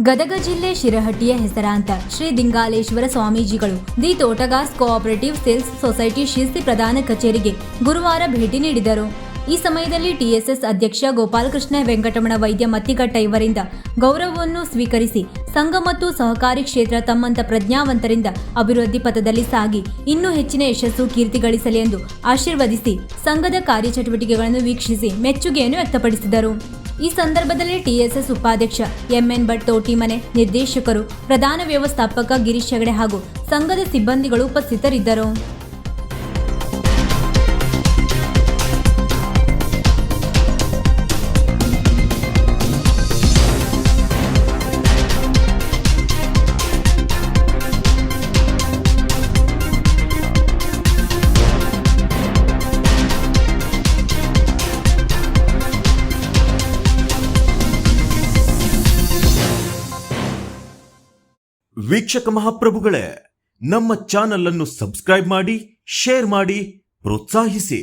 ಗದಗ ಜಿಲ್ಲೆ ಶಿರಹಟ್ಟಿಯ ಹೆಸರಾಂತ ಶ್ರೀ ದಿಂಗಾಲೇಶ್ವರ ಸ್ವಾಮೀಜಿಗಳು the Thotagars cooperative sales society ಶಿಸ್ತಿ ಪ್ರಧಾನ ಕಚೇರಿಗೆ ಗುರುವಾರ ಭೇಟಿ ನೀಡಿದರು. ಈ ಸಮಯದಲ್ಲಿ ಟಿಎಸ್ಎಸ್ ಅಧ್ಯಕ್ಷ ಗೋಪಾಲಕೃಷ್ಣ ವೆಂಕಟರಮಣ ವೈದ್ಯ ಮತ್ತಿಘಟ್ಟ ಇವರಿಂದ ಗೌರವವನ್ನು ಸ್ವೀಕರಿಸಿ ಸಂಘ ಮತ್ತು ಸಹಕಾರಿ ಕ್ಷೇತ್ರ ತಮ್ಮಂತ ಪ್ರಜ್ಞಾವಂತರಿಂದ ಅಭಿವೃದ್ಧಿ ಪಥದಲ್ಲಿ ಸಾಗಿ ಇನ್ನೂ ಹೆಚ್ಚಿನ ಯಶಸ್ಸು ಕೀರ್ತಿ ಗಳಿಸಲಿ ಎಂದು ಆಶೀರ್ವದಿಸಿ ಸಂಘದ ಕಾರ್ಯಚಟುವಟಿಕೆಗಳನ್ನು ವೀಕ್ಷಿಸಿ ಮೆಚ್ಚುಗೆಯನ್ನು ವ್ಯಕ್ತಪಡಿಸಿದರು. ಈ ಸಂದರ್ಭದಲ್ಲಿ ಟಿಎಸ್ಎಸ್ ಉಪಾಧ್ಯಕ್ಷ ಎಂಎನ್ ಭಟ್ ತೋಟಿಮನೆ, ನಿರ್ದೇಶಕರು, ಪ್ರಧಾನ ವ್ಯವಸ್ಥಾಪಕ ಗಿರೀಶ್ ಹೆಗಡೆ ಹಾಗೂ ಸಂಘದ ಸಿಬ್ಬಂದಿಗಳು ಉಪಸ್ಥಿತರಿದ್ದರು. ವೀಕ್ಷಕ ಮಹಾಪ್ರಭುಗಳೇ, ನಮ್ಮ ಚಾನಲ್ ಅನ್ನು ಸಬ್ಸ್ಕ್ರೈಬ್ ಮಾಡಿ, ಶೇರ್ ಮಾಡಿ, ಪ್ರೋತ್ಸಾಹಿಸಿ.